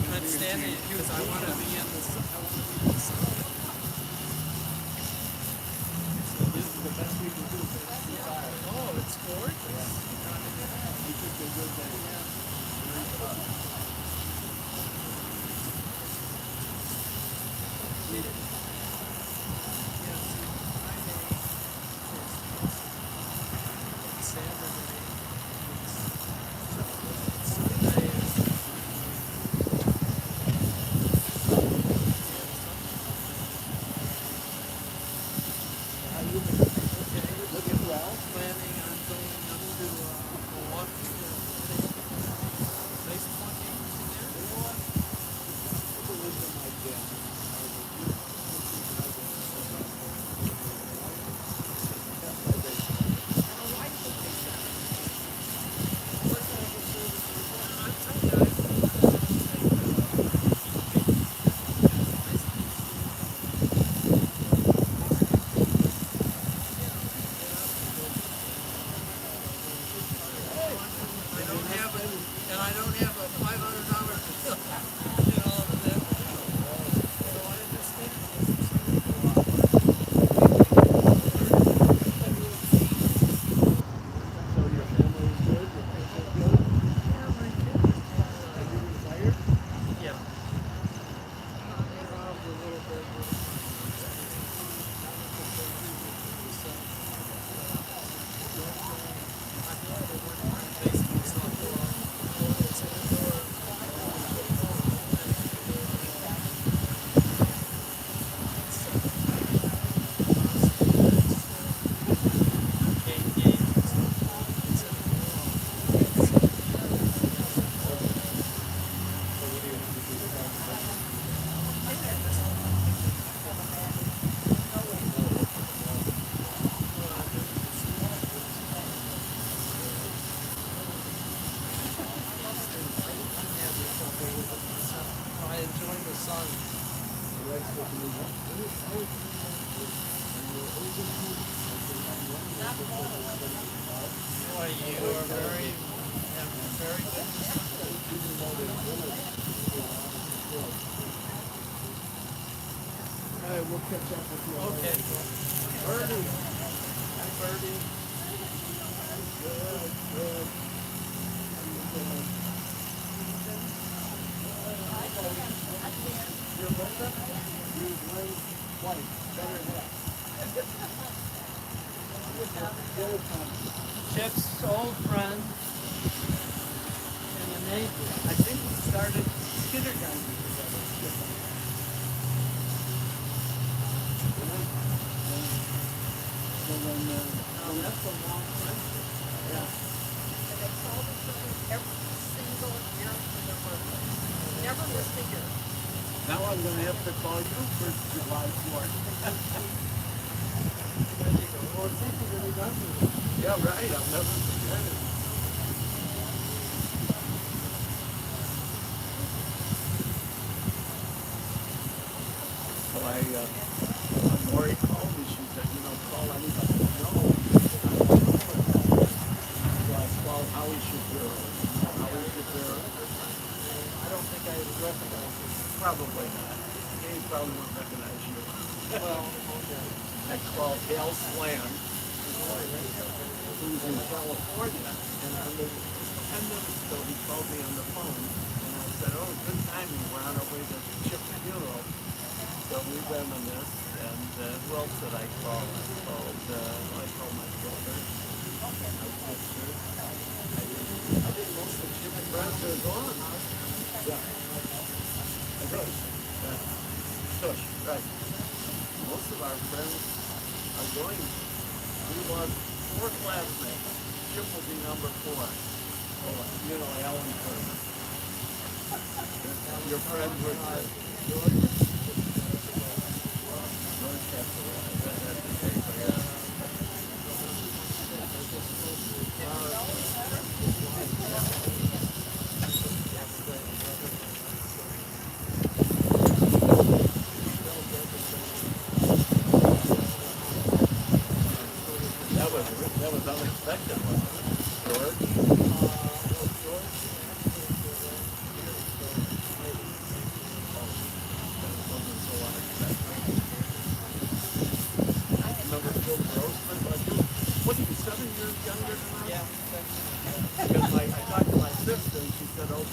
I'm standing because I want to be in the sun. I want to be in the sun. This is the best we can do for this fire. Oh, it's gorgeous. We took a good day. Looking well. Planning on going up to Milwaukee to take baseball games in there. You know what? People live in my den. I don't have a $500 bill. You know, that, so I understand. So your family is good? Your kids are good? Yeah, my kids. Are you retired? Yeah. Involved a little bit with baseball, softball. It's indoor. I enjoy the sun. Boy, you are very good. All right, we'll catch up with you. Okay. Birdie. Hi, Birdie. Good, good. Your boyfriend? You win twice. Better than that. Chip's old friend and a neighbor. I think we started kindergarten together. So when, Now, that's a long friendship. yeah. And they called each other every single year for their birthday. Never missed a year. Now I'm going to have to call you for July 4th. Well, thank you very much. Yeah, right. I'll never forget it. So Lori called me. She said, call anybody you know. So I called Howie Shapiro. Howie Shapiro. I don't think I would recognize you. Probably not. He probably won't recognize you. Well, okay. I called Al Slan, who's in California, and I was 10 minutes ago he called me on the phone, and I said, oh, good timing, we're on our way to Chip's funeral. So we reminisced, and who else did I call? I called my brother, my sister. I think most of Chip's friends are gone. Yeah. I think. Tush, right. Most of our friends are going. We lost 4 classmates. Chip will be number 4. Oh, Alan Fefferman. Your friend was George That was unexpected, wasn't it?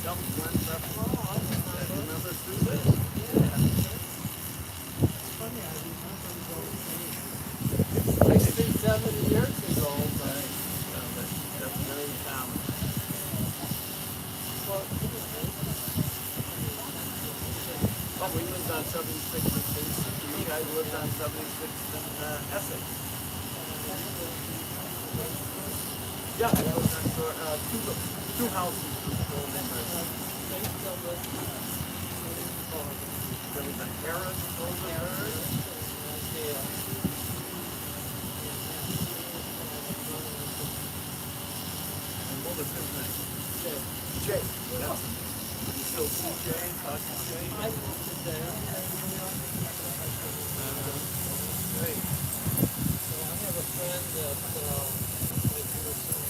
That was one Fefferman. Oh, I remember. Remember through this? Yeah. It's funny, I remember those days. 60, 70 years ago, but Right. That's very common. well, But we lived on 76th and Casey. You guys lived on 76th and Essex. Yeah, that was next door. Two houses was full numbers. There was a Harris over there. And what was his name? Jay. That's him. You still see Jay? Talk to Jay? I moved to there. Great. So I have a friend that I do some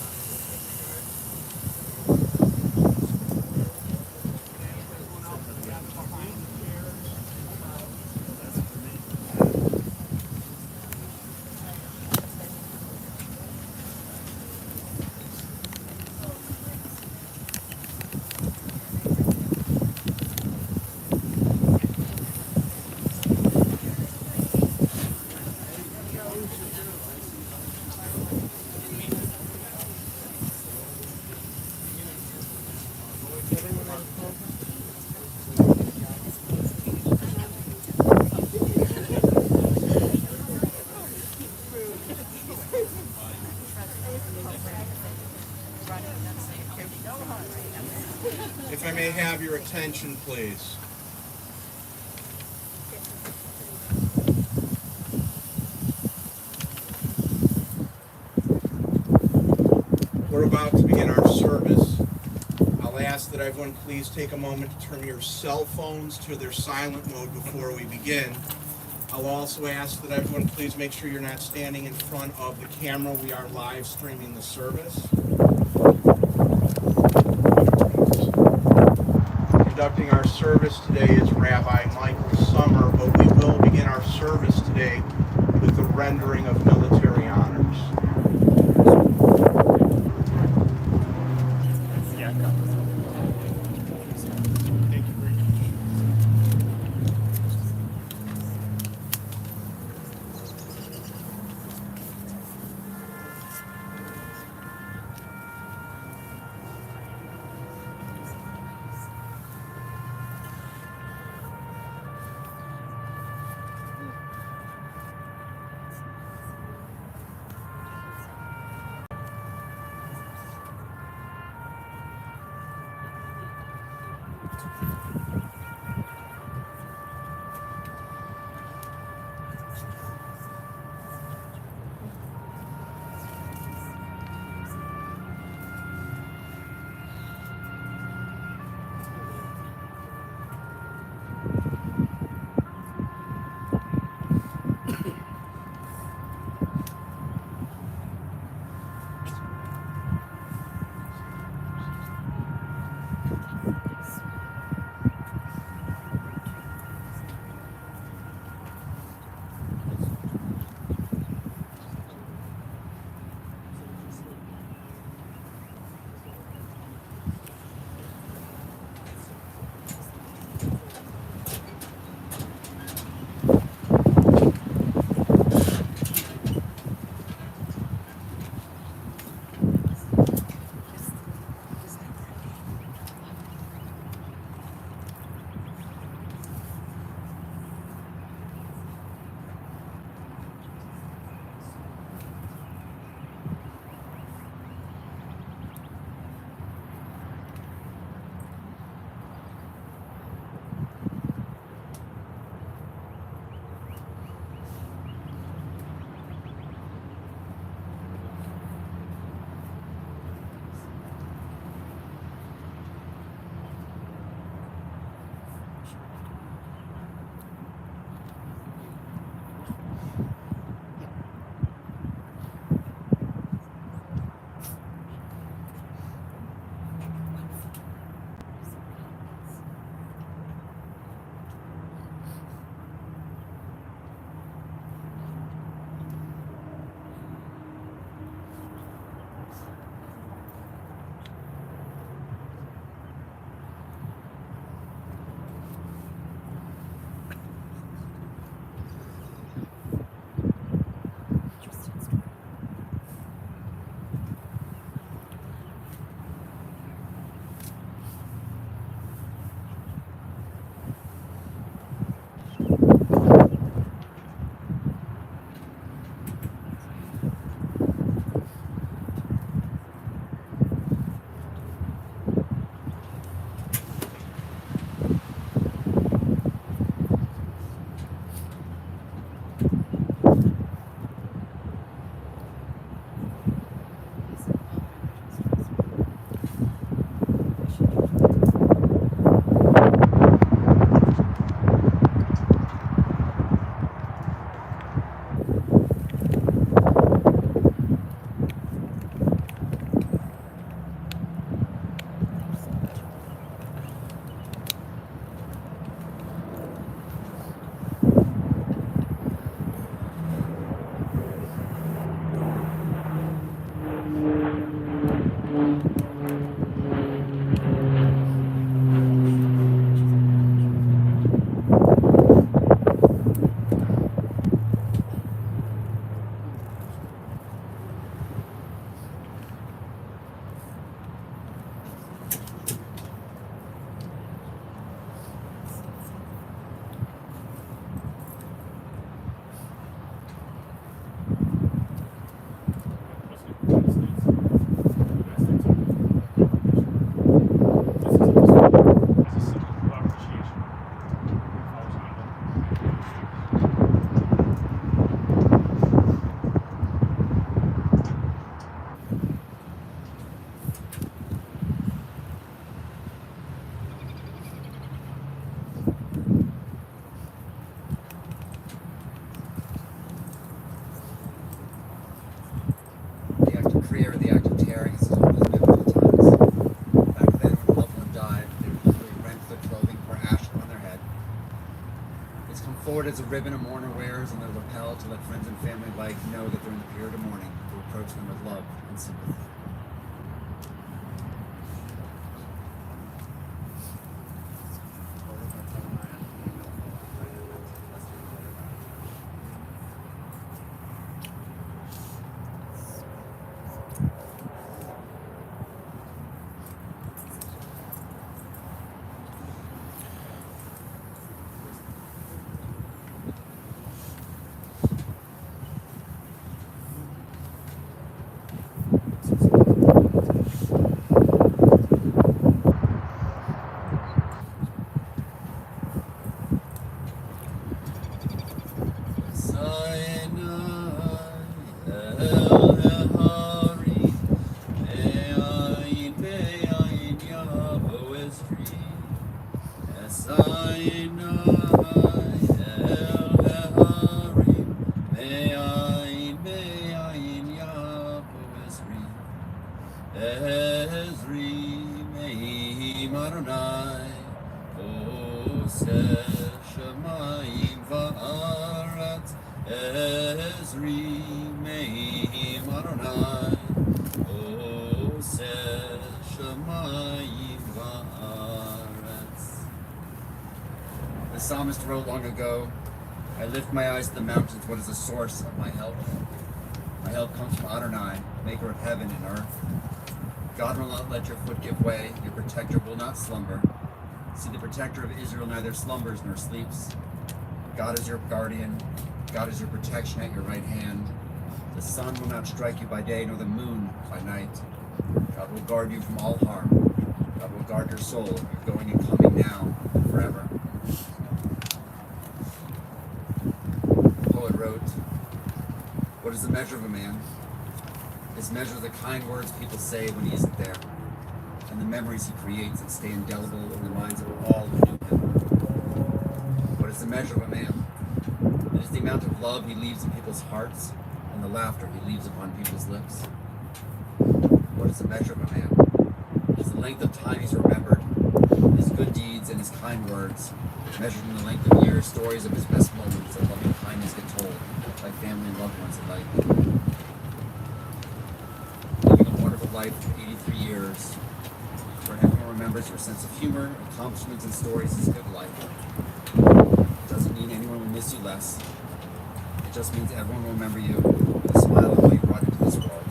That's for me. If I may have your attention, please. We're about to begin our service. I'll ask that everyone please take a moment to turn your cell phones to their silent mode before we begin. I'll also ask that everyone please make sure you're not standing in front of the camera. We are live streaming the service. Conducting our service today is Rabbi Michael Summer, but we will begin our service today with the rendering of military honors. short as a ribbon a mourner wears on their lapel to let friends and family alike know that they're in the period of mourning, to approach them with love and sympathy. The psalmist wrote long ago, I lift my eyes to the mountains. What is the source of my help? My help comes from Adonai, maker of heaven and earth. God will not let your foot give way. Your protector will not slumber. See, the protector of Israel neither slumbers nor sleeps. God is your guardian. God is your protection at your right hand. The sun will not strike you by day, nor the moon by night. God will guard you from all harm. God will guard your soul. You're going and coming now and forever. The poet wrote, what is the measure of a man? His measure of the kind words people say when he isn't there, and the memories he creates that stay indelible in the minds of all who knew him. What is the measure of a man? It is the amount of love he leaves in people's hearts and the laughter he leaves upon people's lips. What is the measure of a man? It is the length of time he's remembered, his good deeds and his kind words, measured in the length of years, stories of his best moments of loving kindness get told by family and loved ones alike. Living a wonderful life for 83 years, where everyone remembers your sense of humor, accomplishments, and stories is a good life. It doesn't mean anyone will miss you less. It just means everyone will remember you with a smile of what you brought into this world.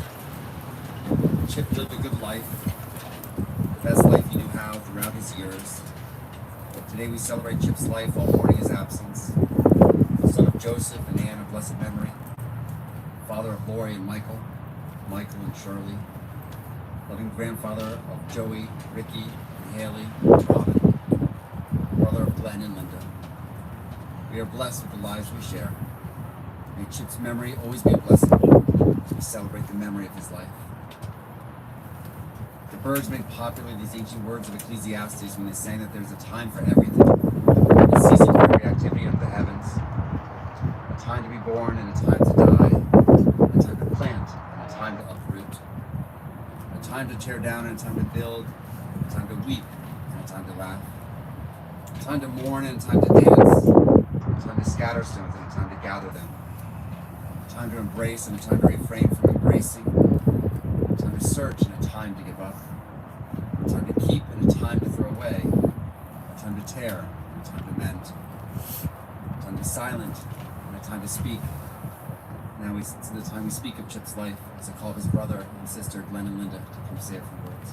Chip lived a good life, the best life he knew how throughout his years. Today we celebrate Chip's life while mourning his absence. The son of Joseph and Anne of blessed memory, father of Lori and Michael and Shirley, loving grandfather of Joey, Ricky, and Haley, and Robin, brother of Glenn and Linda. We are blessed with the lives we share. May Chip's memory always be a blessing as we celebrate the memory of his life. The birds made popular these ancient words of Ecclesiastes when they sang that there's a time for everything, a season for every activity of the heavens, a time to be born and a time to die, a time to plant and a time to uproot, a time to tear down and a time to build, a time to weep and a time to laugh, a time to mourn and a time to dance, a time to scatter stones and a time to gather them, a time to embrace and a time to refrain from embracing, a time to search and a time to give up, a time to keep and a time to throw away, a time to tear and a time to mend, a time to be silent and a time to speak. Now it's the time we speak of Chip's life as a call of his brother and sister Glenn and Linda to come say a few words.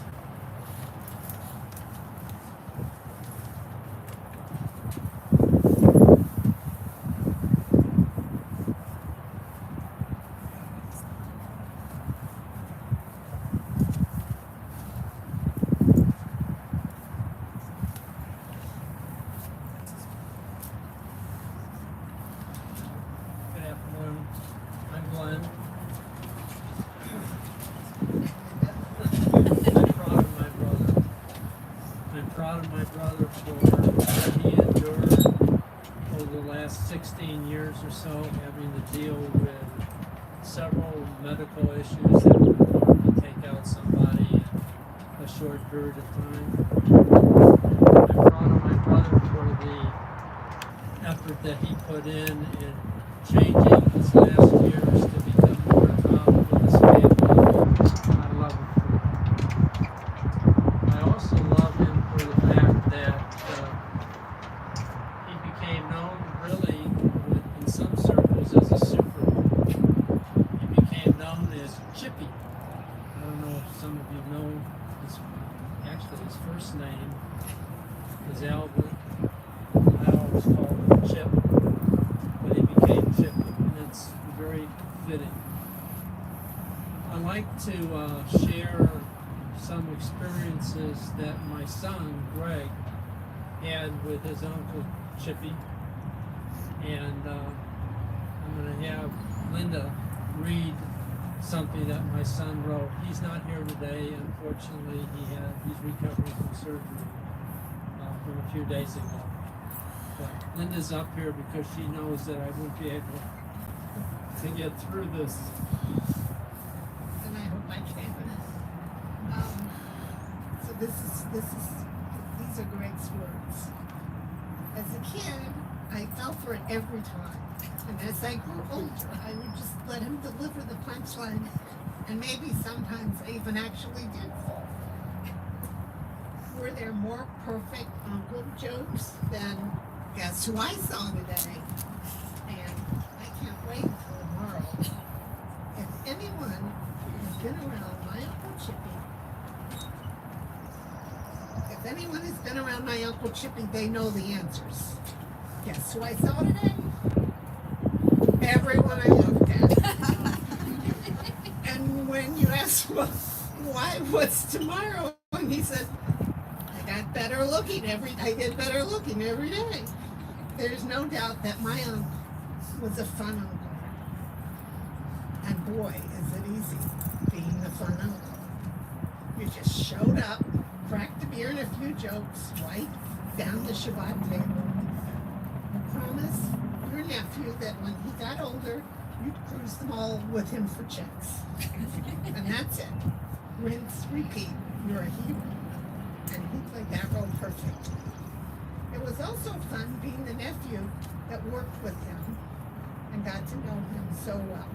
Good afternoon. I'm Glenn. I'm proud of my brother. I'm proud of my brother for what he endured over the last 16 years or so, having to deal with several medical issues that were going to take out somebody in a short period of time. I'm proud of my brother for the effort that he put in changing his last years to become more involved with his family. I love him for that. I also love him for the fact that he became known really in some circles as a superman. He became known as Chippy. I don't know if some of you know his first name is Alvin. I always called him Chip, but he became Chippy, and it's very fitting. I like to share some experiences that my son Greg had with his uncle Chippy, and I'm going to have Linda read something that my son wrote. He's not here today, unfortunately. He's recovering from surgery from a few days ago. But Linda's up here because she knows that I won't be able to get through this. And I hope I can. So these are Greg's words. As a kid, I fell for it every time. And as I grew older, I would just let him deliver the punchline. And maybe sometimes I even actually did fall. Were there more perfect uncle jokes than Guess Who I Saw Today? And I can't wait until tomorrow. If anyone has been around my Uncle Chippy, they know the answers. Guess who I saw today? Everyone I looked at. And when you ask, well, what's tomorrow? And he said, I did better looking every day. There's no doubt that my uncle was a fun uncle. And boy, is it easy being the fun uncle. You just showed up, cracked a beer and a few jokes, right down the Shabbat table. I promise your nephew that when he got older, you'd cruise the mall with him for checks. And that's it. Rinse, repeat. You're a hero. And he played that role perfectly. It was also fun being the nephew that worked with him and got to know him so well.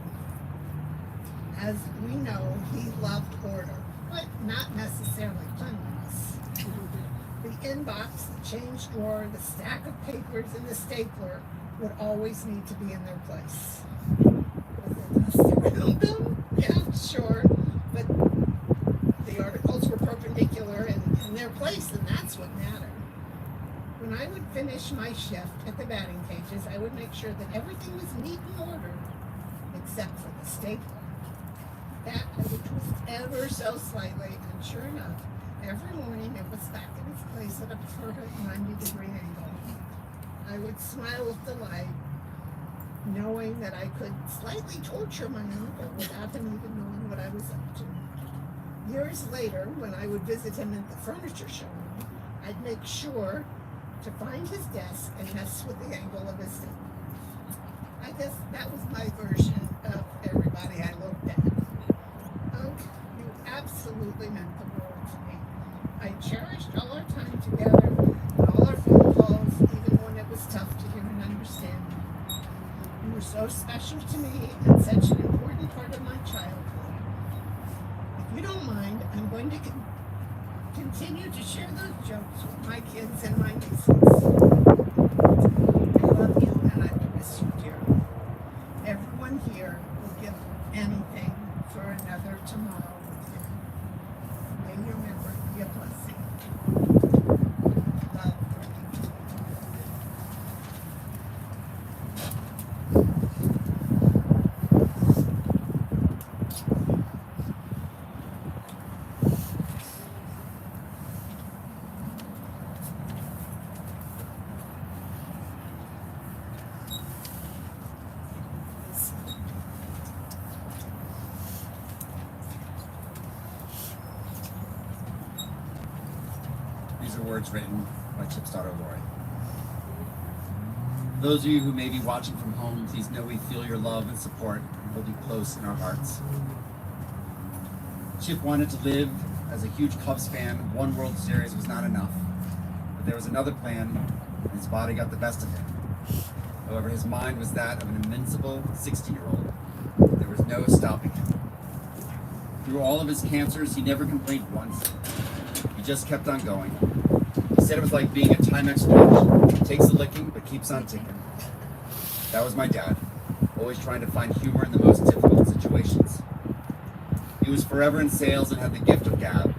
As we know, he loved order, but not necessarily cleanliness. The inbox, the change drawer, the stack of papers, and the stapler would always need to be in their place. Was there dust around them? Yeah, sure. But the articles were perpendicular and in their place, and that's what mattered. When I would finish my shift at the batting cages, I would make sure that everything was neat and ordered, except for the stapler. That I would twist ever so slightly, and sure enough, every morning it was back in its place at a perfect 90-degree angle. I would smile with delight, knowing that I could slightly torture my uncle without him even knowing what I was up to. Years later, when I would visit him at the furniture showroom, I'd make sure to find his desk and mess with the angle of his seat. I guess that was my version of everybody I looked at. Unc, you absolutely meant the world to me. I cherished all our time together, and all our phone calls, even when it was tough to hear and understand. You were so special to me and such an important part of my childhood. If you don't mind, I'm going to continue to share those jokes with my kids and my nieces. I love you and I will miss you dearly. Everyone here will give anything for another tomorrow with you. May your memory be a blessing. Love, Greg. These are words written by Chip's daughter, Lori. Those of you who may be watching from home, please know we feel your love and support and hold you close in our hearts. Chip wanted to live as a huge Cubs fan. One World Series was not enough. But there was another plan, and his body got the best of him. However, his mind was that of an invincible 16-year-old. There was no stopping him. Through all of his cancers, he never complained once. He just kept on going. He said it was like being a Timex watch. It takes a licking, but keeps on ticking. That was my dad, always trying to find humor in the most difficult situations. He was forever in sales and had the gift of gab.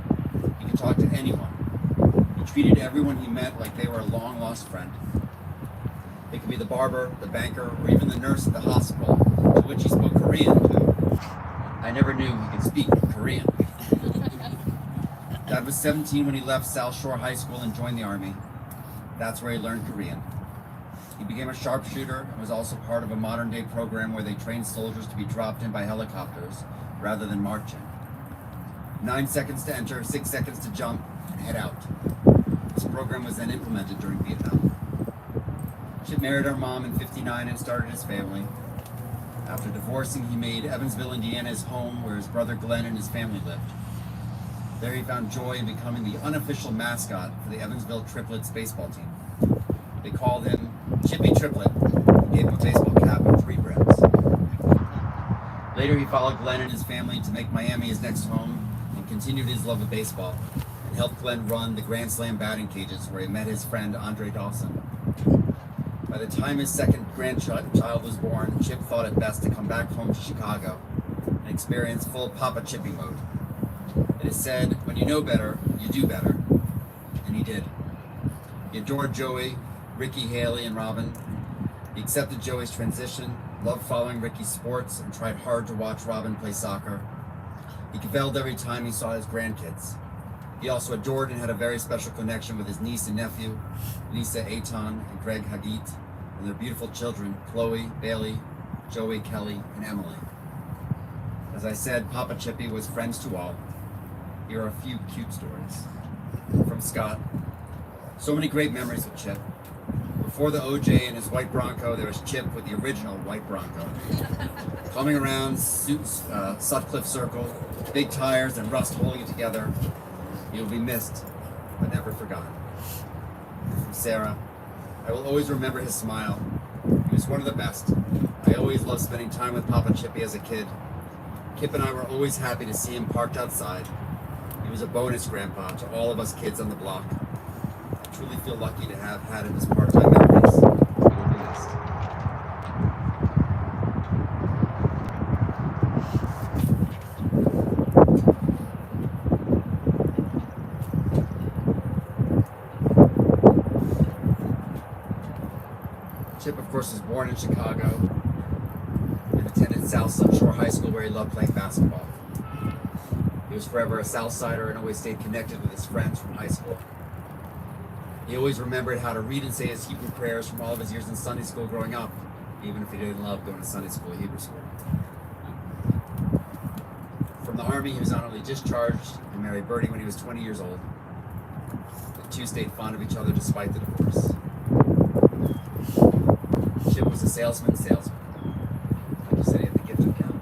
He could talk to anyone. He treated everyone he met like they were a long-lost friend. It could be the barber, the banker, or even the nurse at the hospital, to which he spoke Korean to. I never knew he could speak Korean. Dad was 17 when he left South Shore High School and joined the Army. That's where he learned Korean. He became a sharpshooter and was also part of a modern-day program where they trained soldiers to be dropped in by helicopters rather than marching. 9 seconds to enter, 6 seconds to jump, and head out. This program was then implemented during Vietnam. Chip married our mom in '59 and started his family. After divorcing, he made Evansville, Indiana his home, where his brother Glenn and his family lived. There he found joy in becoming the unofficial mascot for the Evansville Triplets baseball team. They called him Chippy Triplet and gave him a baseball cap and 3 brims. Later, he followed Glenn and his family to make Miami his next home and continued his love of baseball and helped Glenn run the Grand Slam batting cages where he met his friend Andre Dawson. By the time his second grandchild was born, Chip thought it best to come back home to Chicago and experience full Papa Chippy mode. It is said, when you know better, you do better. And he did. He adored Joey, Ricky, Haley, and Robin. He accepted Joey's transition, loved following Ricky's sports, and tried hard to watch Robin play soccer. He cavilled every time he saw his grandkids. He also adored and had a very special connection with his niece and nephew, Lisa Aton and Greg Hagit, and their beautiful children, Chloe, Bailey, Joey, Kelly, and Emily. As I said, Papa Chippy was friends to all. Here are a few cute stories. From Scott. So many great memories with Chip. Before the OJ and his white Bronco, there was Chip with the original white Bronco. Coming around Sutcliffe Circle, big tires and rust holding it together. He will be missed, but never forgotten. From Sarah. I will always remember his smile. He was one of the best. I always loved spending time with Papa Chippy as a kid. Kip and I were always happy to see him parked outside. He was a bonus grandpa to all of us kids on the block. I truly feel lucky to have had him as part of my memories. He will be missed. Chip, of course, was born in Chicago and attended South Shore High School, where he loved playing basketball. He was forever a Southsider and always stayed connected with his friends from high school. He always remembered how to read and say his Hebrew prayers from all of his years in Sunday school growing up, even if he didn't love going to Sunday school or Hebrew school. From the Army, he was honorably discharged and married Bertie when he was 20 years old. The two stayed fond of each other despite the divorce. Chip was a salesman. Like you said, he had the gift of gab.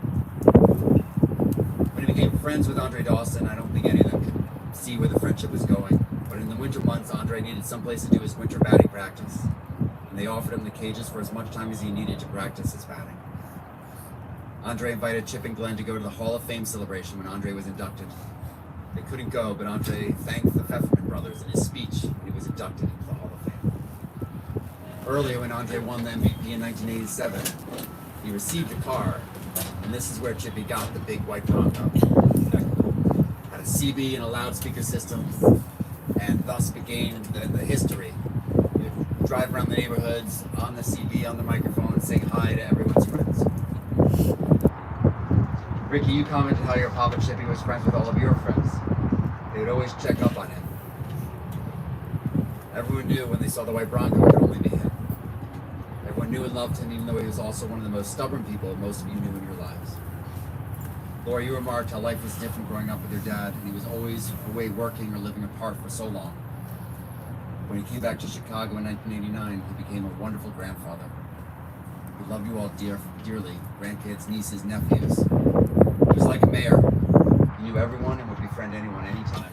When he became friends with Andre Dawson, I don't think any of them could see where the friendship was going. But in the winter months, Andre needed someplace to do his winter batting practice, and they offered him the cages for as much time as he needed to practice his batting. Andre invited Chip and Glenn to go to the Hall of Fame celebration when Andre was inducted. They couldn't go, but Andre thanked the Fefferman brothers in his speech when he was inducted into the Hall of Fame. Earlier, when Andre won the MVP in 1987, he received a car, and this is where Chippy got the big white Bronco. Had a CB and a loudspeaker system, and thus began the history. You'd drive around the neighborhoods on the CB, on the microphone, and say hi to everyone's friends. Ricky, you commented how your Papa Chippy was friends with all of your friends. They would always check up on him. Everyone knew when they saw the white Bronco it could only be him. Everyone knew and loved him, even though he was also one of the most stubborn people most of you knew in your lives. Laura, you remarked how life was different growing up with your dad, and he was always away working or living apart for so long. When he came back to Chicago in 1989, he became a wonderful grandfather. He loved you all dearly, grandkids, nieces, nephews. He was like a mayor. He knew everyone and would befriend anyone, anytime.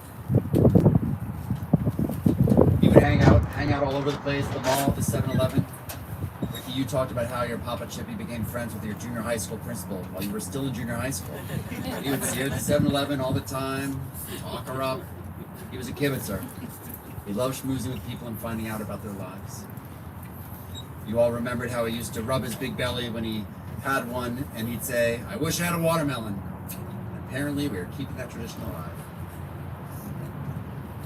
He would hang out all over the place, the mall, the 7-Eleven. Ricky you talked about how your Papa Chippy became friends with your junior high school principal while you were still in junior high school. He would see her at the 7-Eleven all the time, talk her up. He was a kibitzer. He loved schmoozing with people and finding out about their lives. You all remembered how he used to rub his big belly when he had one, and he'd say, "I wish I had a watermelon." And apparently, we are keeping that tradition alive.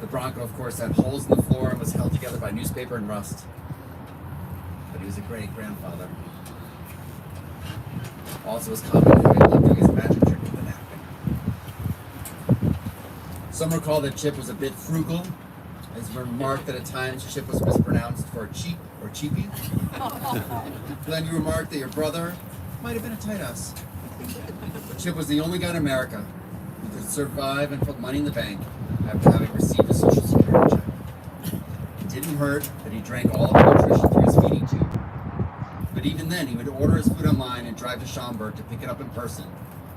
The Bronco, of course, had holes in the floor and was held together by newspaper and rust. But he was a great grandfather. Also, was common how he loved doing his magic trick with the napkin. Some recall that Chip was a bit frugal. It's remarked that at times Chip was mispronounced for cheap or cheapy. Then you remarked that your brother might have been a tight ass. But Chip was the only guy in America who could survive and put money in the bank after having received a Social Security check. It didn't hurt that he drank all of the nutrition through his feeding tube. But even then, he would order his food online and drive to Schaumburg to pick it up in person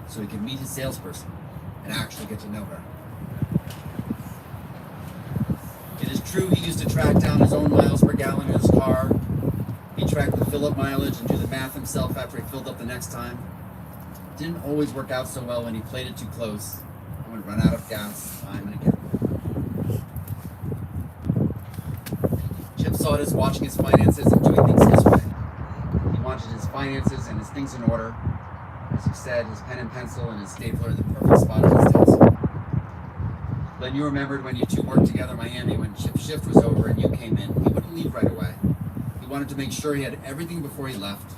so he could meet his salesperson and actually get to know her. It is true he used to track down his own miles per gallon in his car. He tracked the fill-up mileage and do the math himself after he filled up the next time. Didn't always work out so well when he played it too close and would run out of gas time and again. Chip saw it as watching his finances and doing things his way. He wanted his finances and his things in order. As he said, his pen and pencil and his stapler in the perfect spot at his desk. Then you remembered when you two worked together in Miami when Chip's shift was over and you came in. He wouldn't leave right away. He wanted to make sure he had everything before he left.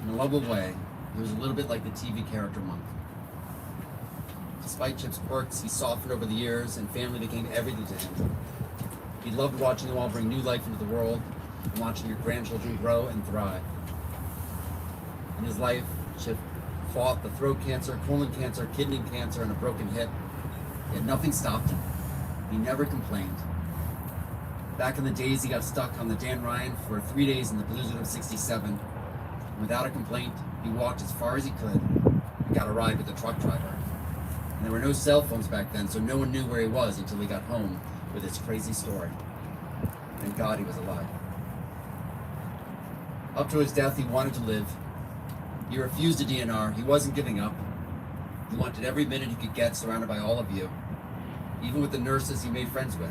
In a lovable way, he was a little bit like the TV character Monk. Despite Chip's quirks, he softened over the years and family became everything to him. He loved watching them all bring new life into the world and watching your grandchildren grow and thrive. In his life, Chip fought the throat cancer, colon cancer, kidney cancer, and a broken hip. Yet nothing stopped him. He never complained. Back in the days, he got stuck on the Dan Ryan for 3 days in the blizzard of '67. Without a complaint, he walked as far as he could and got a ride with the truck driver. And there were no cell phones back then, so no one knew where he was until he got home with his crazy story. Thank God he was alive. Up to his death, he wanted to live. He refused a DNR. He wasn't giving up. He wanted every minute he could get surrounded by all of you. Even with the nurses he made friends with,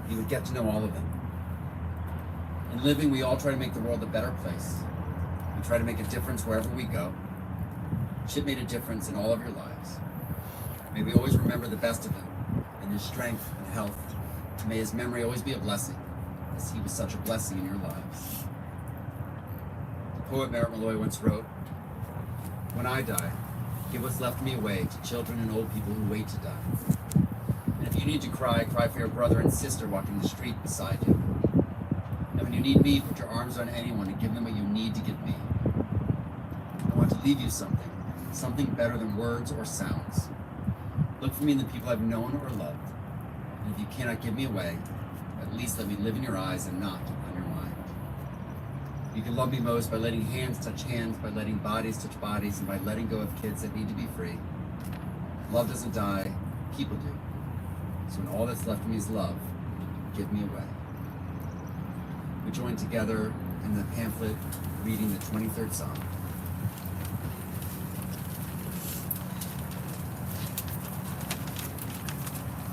he would get to know all of them. In living, we all try to make the world a better place. We try to make a difference wherever we go. Chip made a difference in all of your lives. May we always remember the best of him and his strength and health. May his memory always be a blessing, as he was such a blessing in your lives. The poet Merritt Malloy once wrote, "When I die, give what's left of me away to children and old people who wait to die. And if you need to cry, cry for your brother and sister walking the street beside you. And when you need me, put your arms on anyone and give them what you need to give me. I want to leave you something, something better than words or sounds. Look for me in the people I've known or loved. And if you cannot give me away, at least let me live in your eyes and not on your mind. You can love me most by letting hands touch hands, by letting bodies touch bodies, and by letting go of kids that need to be free. Love doesn't die, people do. So when all that's left of me is love, give me away." We join together in the pamphlet reading the 23rd Psalm.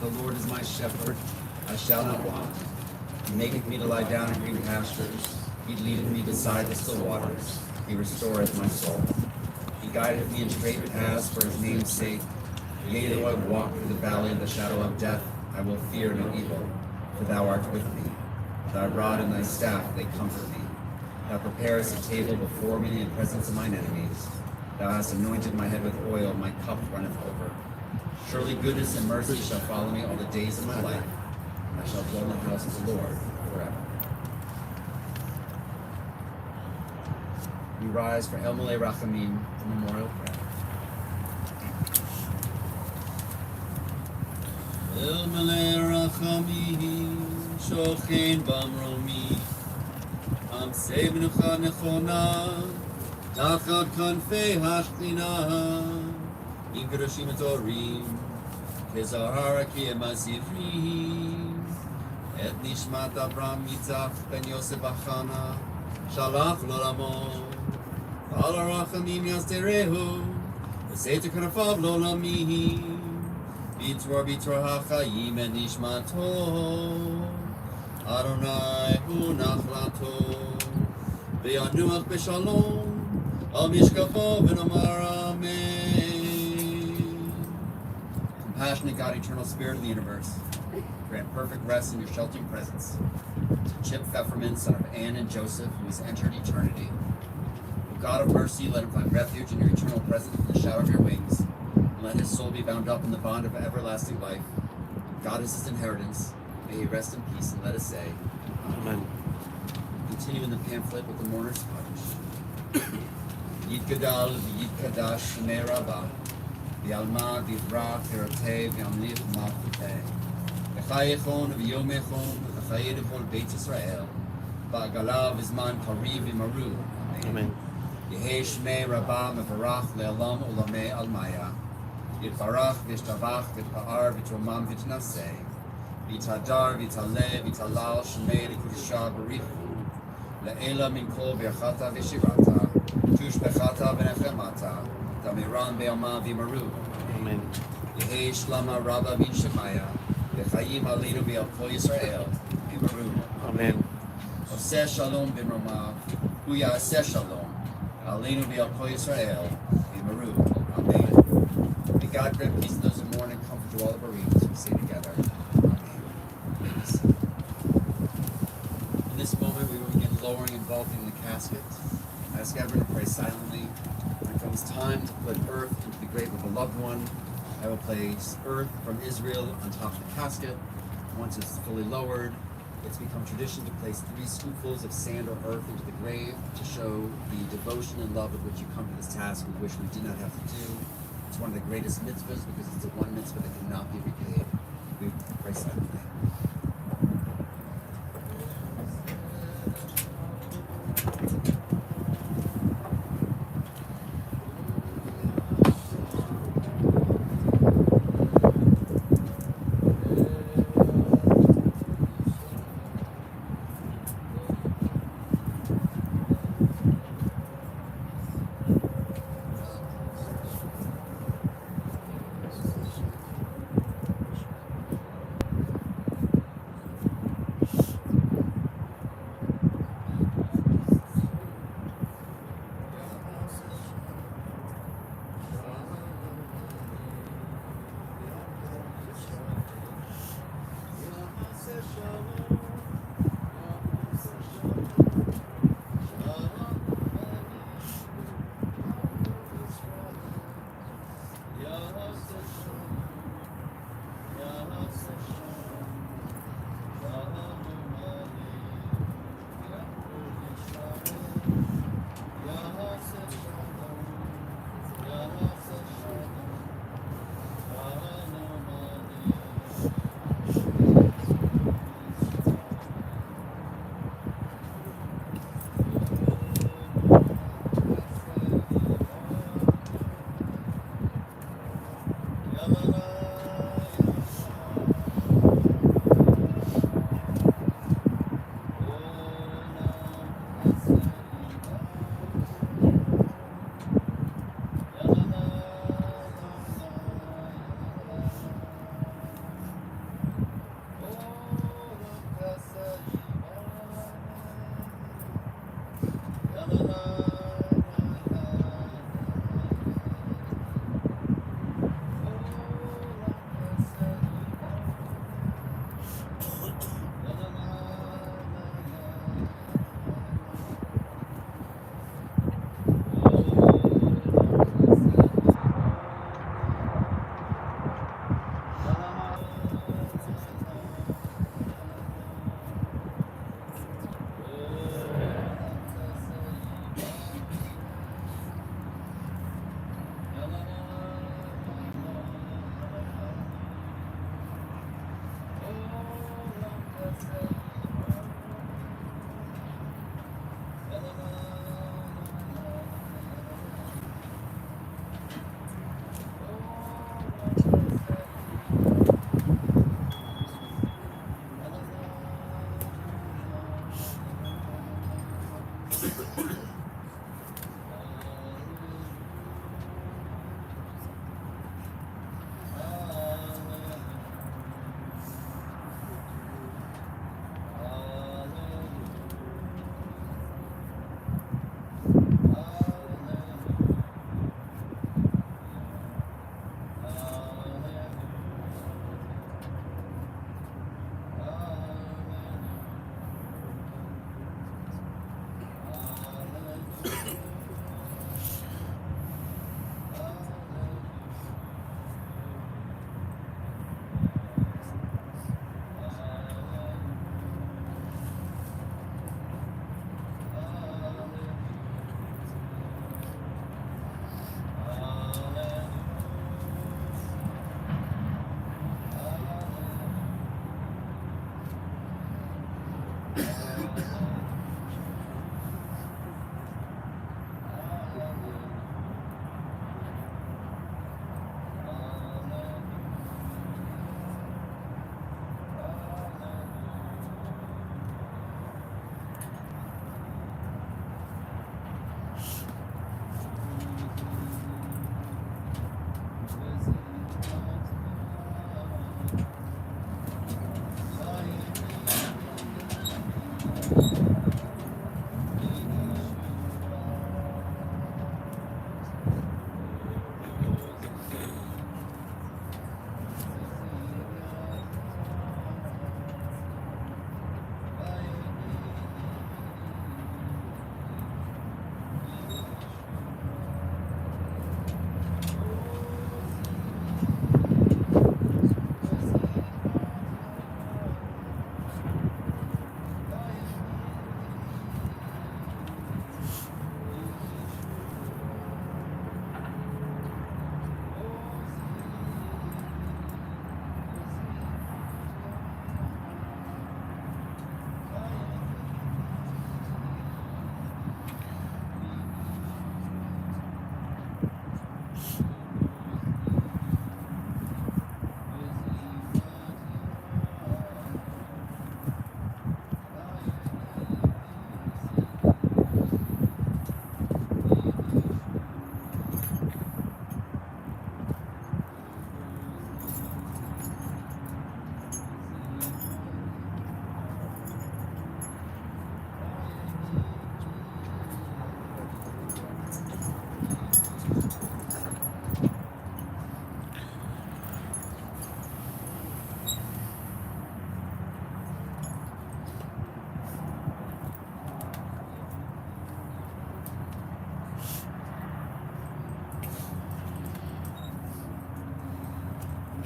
The Lord is my shepherd, I shall not want. He maketh me to lie down in green pastures. He leadeth me beside the still waters. He restoreth my soul. He guideth me in straight paths for his name's sake. Yea, though I walk through the valley of the shadow of death, I will fear no evil, for thou art with me. Thy rod and thy staff, they comfort me. Thou preparest a table before me in the presence of mine enemies. Thou hast anointed my head with oil, my cup runneth over. Surely goodness and mercy shall follow me all the days of my life, and I shall dwell in the house of the Lord forever. We rise for El Malay Rachamim, the memorial prayer. El Malay Rachamim, Shochen Bamromi, Am Seibnucha Nechona, Tachat Kanfei Hashchina, Im Kedoshim Etorim, Kezahara Kiem Asirim, Et Nishmat Abraham Yitzchak Ben Yosef Achana, Shalach l'olamo, v'al harachamim yasderehu, v'seiter kanafav l'olamihi, b'tor hachayim et nishmato, Adonai hu nachlato, v'yanuach b'shalom, al mishkafo v'nomar amen. Compassionate God, eternal Spirit of the universe, grant perfect rest in your sheltering presence to Chip Fefferman, son of Anne and Joseph, who has entered eternity. O God of mercy, let him find refuge in your eternal presence in the shadow of your wings, and let his soul be bound up in the bond of everlasting life. God is his inheritance. May he rest in peace, and let us say, Amen. Continue in the pamphlet with the mourner's punch. Yid Gadal, Yid Kadash, Shmei Rabbah, V'alma, V'vrach, V'roteh, V'amlich, V'malchuteh. V'chayechon, V'yomechon, V'chayed V'ol Beit Yisrael, V'agala, V'zman Kariv, V'maru. Amen. Yehei Shmei Rabbah, Mevarach, Le'alam, Olamei, Almaya. Yitbarach, V'shtavach, V'pa'ar, V'tomam, V'tnaseh. V'tadar, V'taleh, V'talal, Shmei, L'kudisha, B'richu. Le'ela min kol berchata v'shirata, tush bechata v'nechemata, damiran be'alma v'maru. Amen. Yehei shlama rabba min shemaya, v'chayim alinu v'al kol Yisrael, v'maru. Amen. Oseh shalom b'romav, hu ya'aseh shalom, alinu v'al kol Yisrael, v'maru. Amen. May God grant peace to those who mourn and comfort to all the bereaved, as we say together. Amen. Please. In this moment, we will begin lowering and vaulting the casket. I ask everyone to pray silently. When it comes time to put earth into the grave of a loved one, I will place earth from Israel on top of the casket. Once it's fully lowered, it's become tradition to place 3 scoopfuls of sand or earth into the grave to show the devotion and love with which you come to this task, which we did not have to do. It's one of the greatest mitzvahs because it's the one mitzvah that cannot be repaid. We pray silently.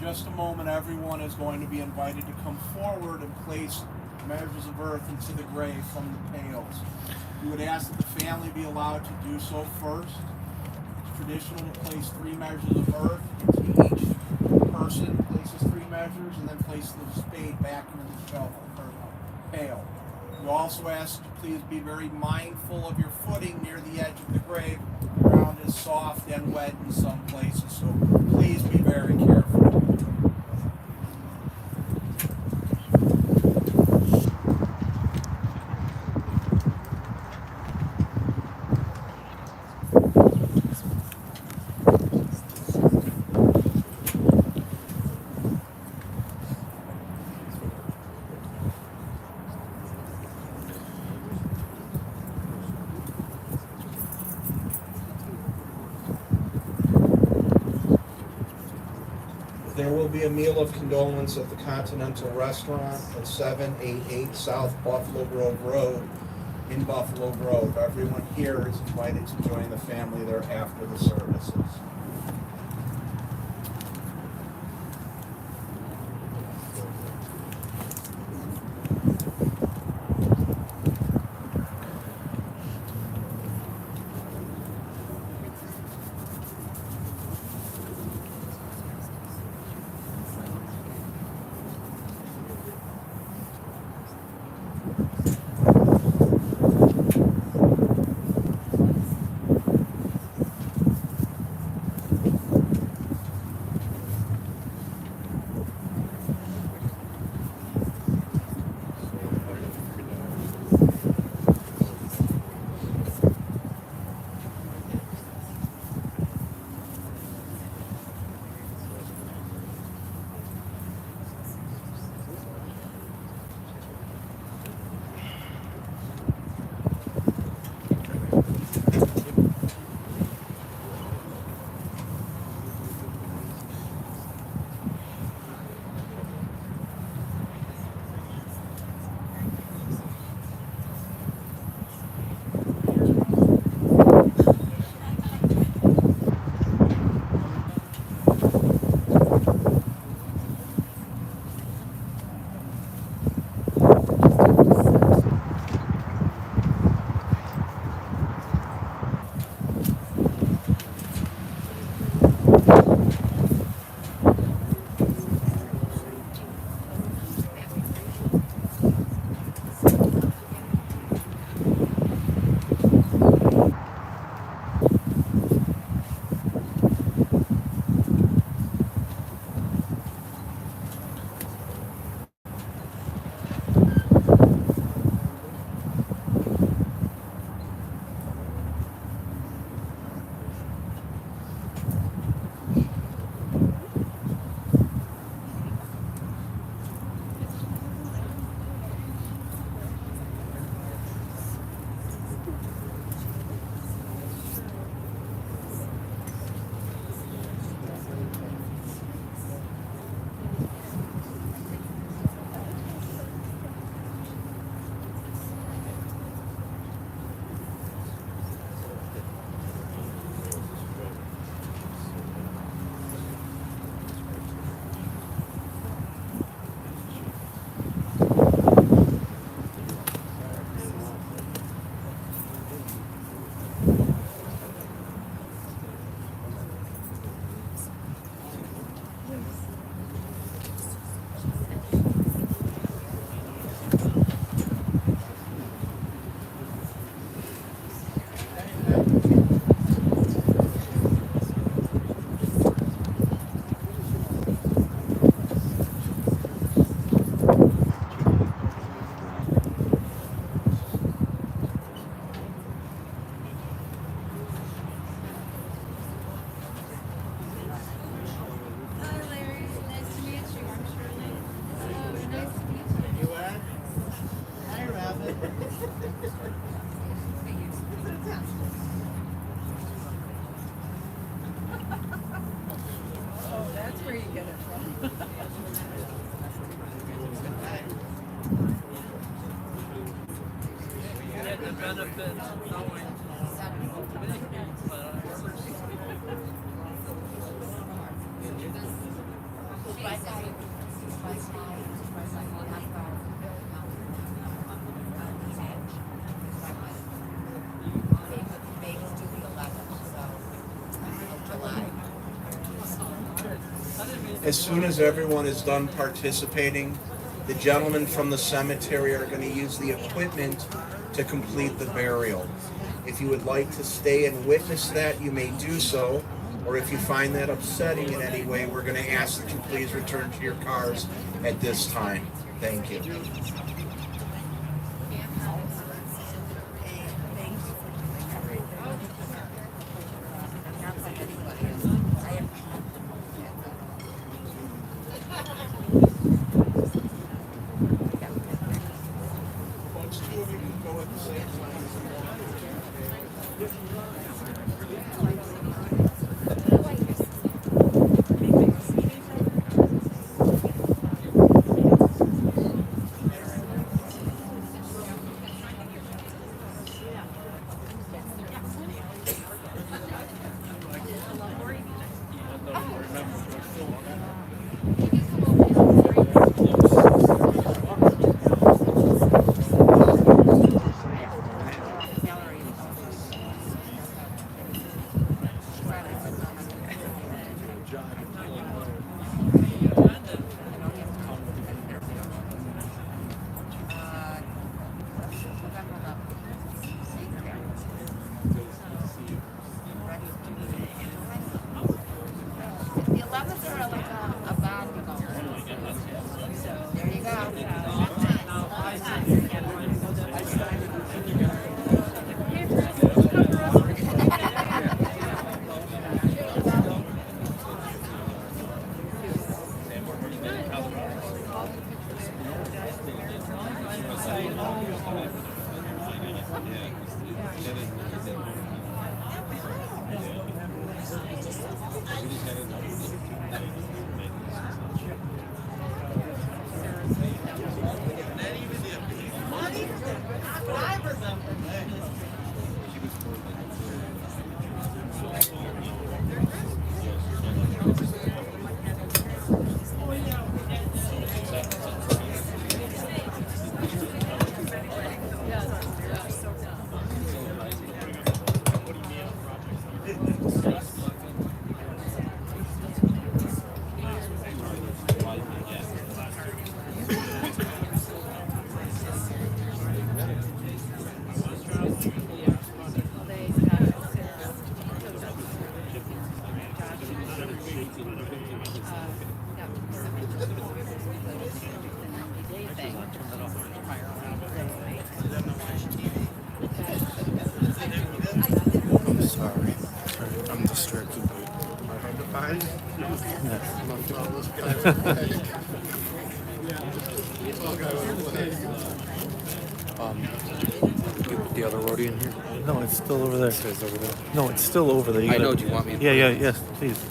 just a moment, everyone is going to be invited to come forward and place measures of earth into the grave from the pails. We would ask that the family be allowed to do so first. It's traditional to place 3 measures of earth into each person, places 3 measures, and then place the spade back into the shovel or pail. We also ask you to please be very mindful of your footing near the edge of the grave. The ground is soft and wet in some places, so please be very careful. There will be a meal of condolence at the Continental Restaurant at 788 South Buffalo Grove Road in Buffalo Grove. Everyone here is invited to join the family there after the services. Get the benefit of knowing. As soon as everyone is done participating, the gentlemen from the cemetery are going to use the equipment to complete the burial. If you would like to stay and witness that, you may do so. Or if you find that upsetting in any way, we're going to ask that you please return to your cars at this time. Thank you. I'm sorry. I'm distracted. Hard to find. You put the other roadie in here? No, it's still over there. It says over there. No, it's still over there. You I know. gotta- Do you want me to Yeah, put yeah, it- yes, please.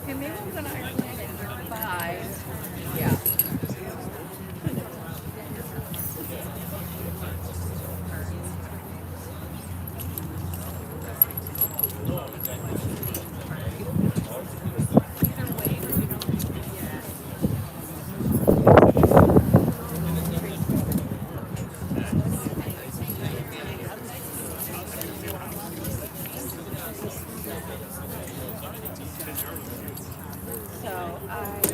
Okay, maybe I'm gonna actually buy. Yeah. So I